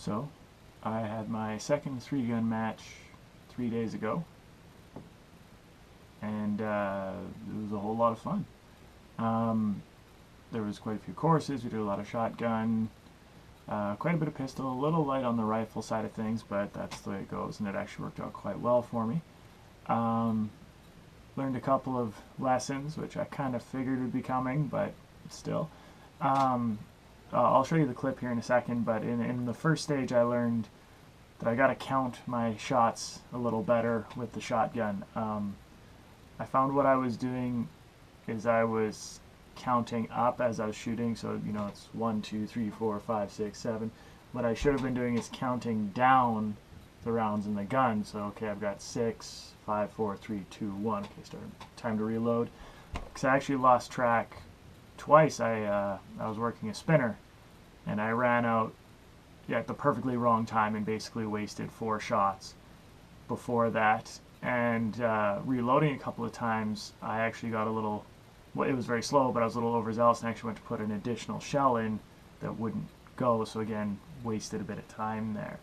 So I had my second 3-gun match 3 days ago, and it was a whole lot of fun. There was quite a few courses. We did a lot of shotgun, quite a bit of pistol, a little light on the rifle side of things, but that's the way it goes, and it actually worked out quite well for me. Learned a couple of lessons, which I kind of figured would be coming, but still. I'll show you the clip here in a second, but in the first stage I learned that I got to count my shots a little better with the shotgun. I found what I was doing is I was counting up as I was shooting, so it's 1, 2, 3, 4, 5, 6, 7. What I should have been doing is counting down the rounds in the gun. So okay, I've got 6, 5, 4, 3, 2, 1. Okay, time to reload. Because I actually lost track twice. I was working a spinner, and I ran out at the perfectly wrong time and basically wasted 4 shots before that. And reloading a couple of times, I actually got a little, well, it was very slow, but I was a little overzealous and actually went to put an additional shell in that wouldn't go, so again, wasted a bit of time there.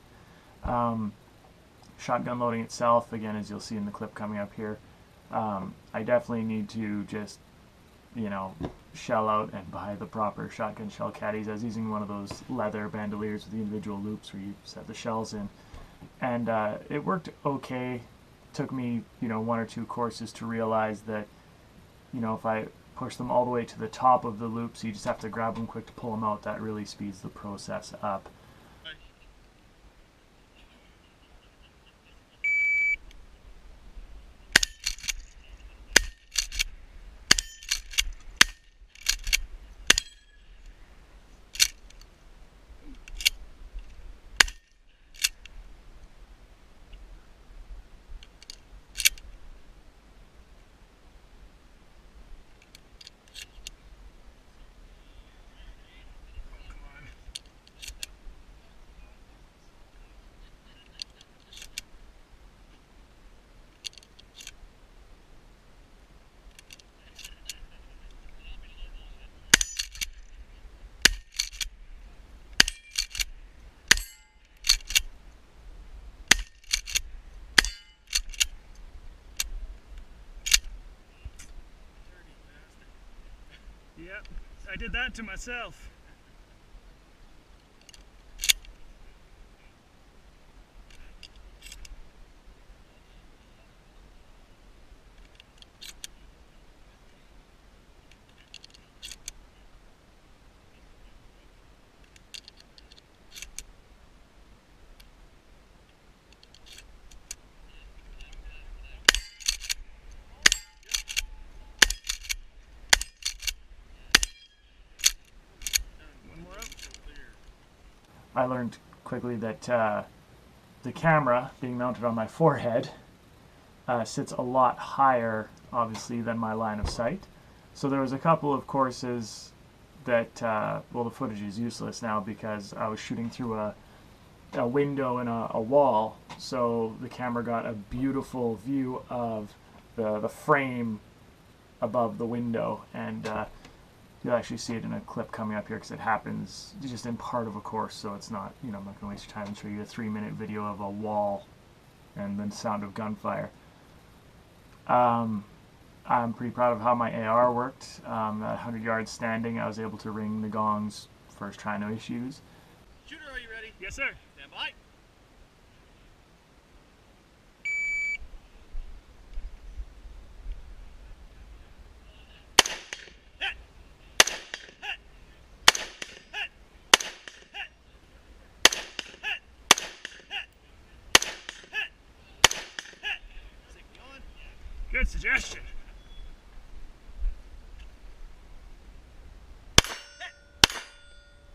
Shotgun loading itself, again, as you'll see in the clip coming up here, I definitely need to just, shell out and buy the proper shotgun shell caddies. I was using one of those leather bandoliers with the individual loops where you set the shells in, and it worked okay. Took me, 1 or 2 courses to realize that, if I push them all the way to the top of the loop, so you just have to grab them quick to pull them out, that really speeds the process up. Yep, I did that to myself. I learned quickly that the camera being mounted on my forehead sits a lot higher, obviously, than my line of sight. So there was a couple of courses that, well, the footage is useless now because I was shooting through a window in a wall, so the camera got a beautiful view of the frame above the window, and you'll actually see it in a clip coming up here because it happens just in part of a course, so it's not, I'm not going to waste your time and show you a 3-minute video of a wall and the sound of gunfire. I'm pretty proud of how my AR worked. At 100 yards standing, I was able to ring the gongs first try, no issues. Shooter, are you ready? Yes, sir. Stand by. Good suggestion.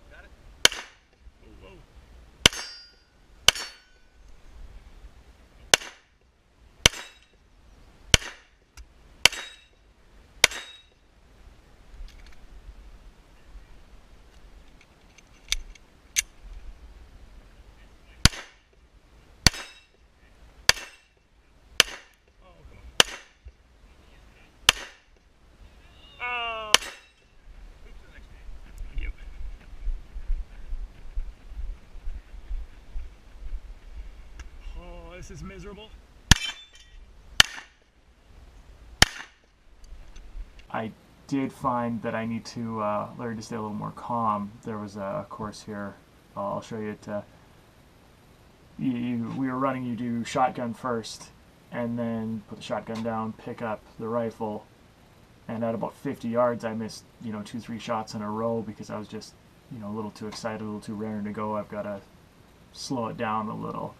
Got it? Whoa, whoa. this is miserable. I did find that I need to learn to stay a little more calm. There was a course here. I'll show you it. We were running. You do shotgun first, and then put the shotgun down, pick up the rifle, and at about 50 yards, I missed 2-3 shots in a row because I was just a little too excited, a little too raring to go. I've got to slow it down a little.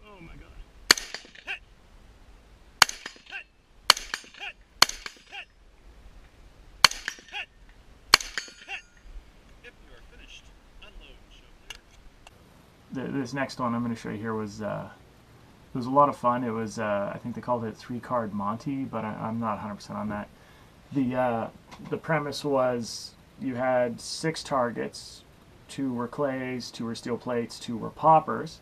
Oh my god. If you are finished, unload, chauffeur. This next one I'm going to show you here was it was a lot of fun. It was I think they called it 3-card Monty, but I'm not 100% on that. The premise was you had 6 targets. 2 were clays, 2 were steel plates, 2 were poppers,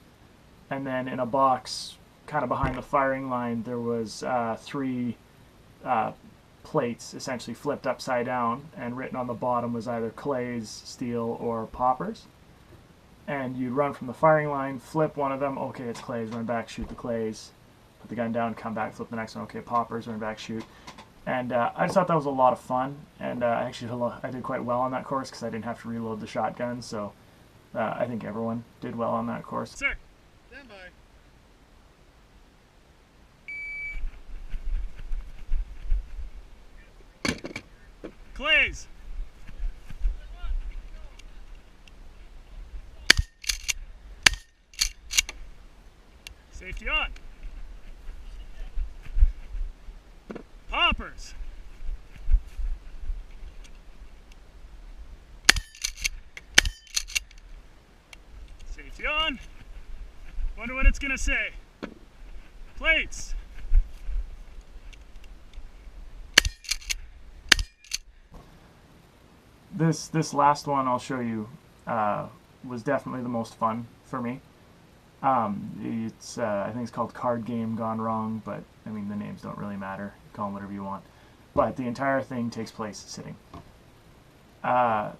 and then in a box kind of behind the firing line there was 3 plates essentially flipped upside down, and written on the bottom was either clays, steel, or poppers. And you'd run from the firing line, flip one of them, okay, it's clays, run back, shoot the clays, put the gun down, come back, flip the next one, okay, poppers, run back, shoot. And I just thought that was a lot of fun, and I did quite well on that course because I didn't have to reload the shotgun, so I think everyone did well on that course. Sir, stand by. Clays. Safety on. Poppers. Safety on. Wonder what it's gonna say. Plates. This last one I'll show you was definitely the most fun for me. It's I think it's called Card Game Gone Wrong, but I mean the names don't really matter. Call them whatever you want. But the entire thing takes place sitting. I'm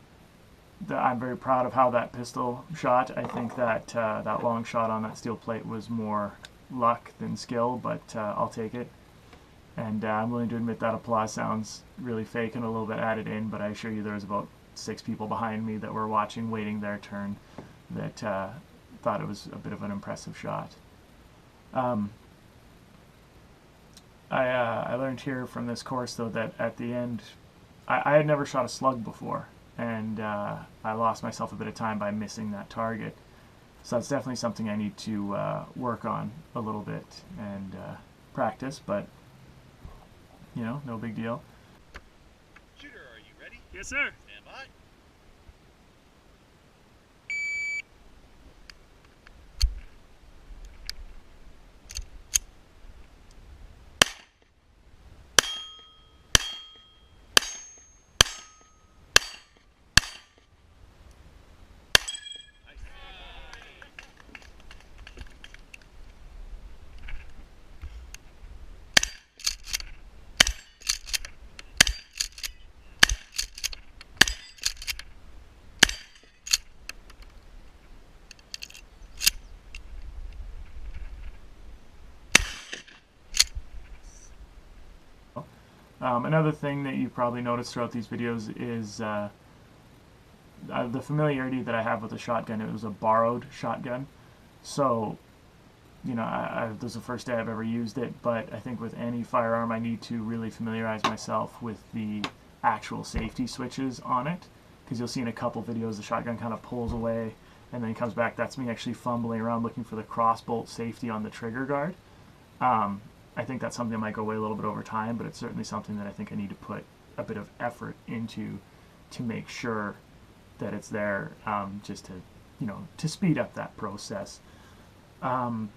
very proud of how that pistol shot. I think that that long shot on that steel plate was more luck than skill, but I'll take it. And I'm willing to admit that applause sounds really fake and a little bit added in, but I assure you there was about 6 people behind me that were watching, waiting their turn, that thought it was a bit of an impressive shot. I learned here from this course, though, that at the end, I had never shot a slug before, and I lost myself a bit of time by missing that target. So that's definitely something I need to work on a little bit and practice, but no big deal. Shooter, are you ready? Yes, sir. Stand by. Another thing that you probably noticed throughout these videos is the familiarity that I have with the shotgun. It was a borrowed shotgun, so this is the first day I've ever used it, but I think with any firearm I need to really familiarize myself with the actual safety switches on it, because you'll see in a couple videos the shotgun kind of pulls away and then comes back. That's me actually fumbling around looking for the crossbolt safety on the trigger guard. I think that's something that might go away a little bit over time, but it's certainly something that I think I need to put a bit of effort into to make sure that it's there, just to, to speed up that process. Um,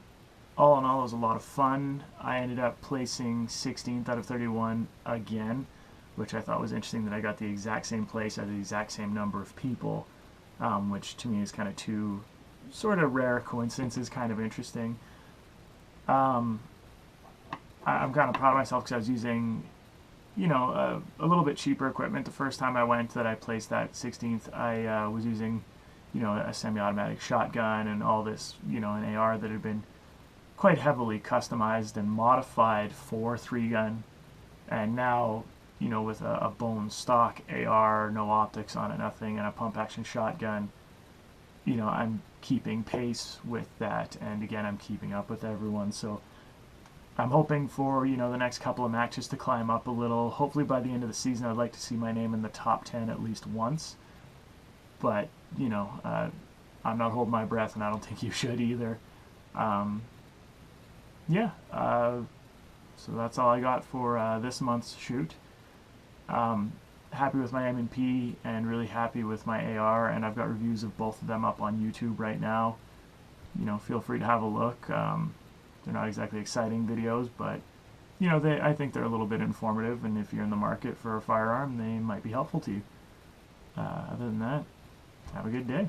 all in all, it was a lot of fun. I ended up placing 16th out of 31 again, which I thought was interesting that I got the exact same place as the exact same number of people, which to me is kind of two sort of rare coincidences, kind of interesting. Um, I'm kind of proud of myself because I was using, a little bit cheaper equipment. The first time I went that I placed that 16th, I was using, a semi-automatic shotgun and all this, an AR that had been quite heavily customized and modified for 3-gun. And now, with a bone stock AR, no optics on it, nothing, and a pump action shotgun, I'm keeping pace with that. And again, I'm keeping up with everyone. So I'm hoping for, the next couple of matches to climb up a little. Hopefully by the end of the season, I'd like to see my name in the top 10 at least once. But, I'm not holding my breath, and I don't think you should either. Yeah, so that's all I got for this month's shoot. Happy with my M&P and really happy with my AR, and I've got reviews of both of them up on YouTube right now. Feel free to have a look. They're not exactly exciting videos, but I think they're a little bit informative, and if you're in the market for a firearm, they might be helpful to you. Other than that, have a good day.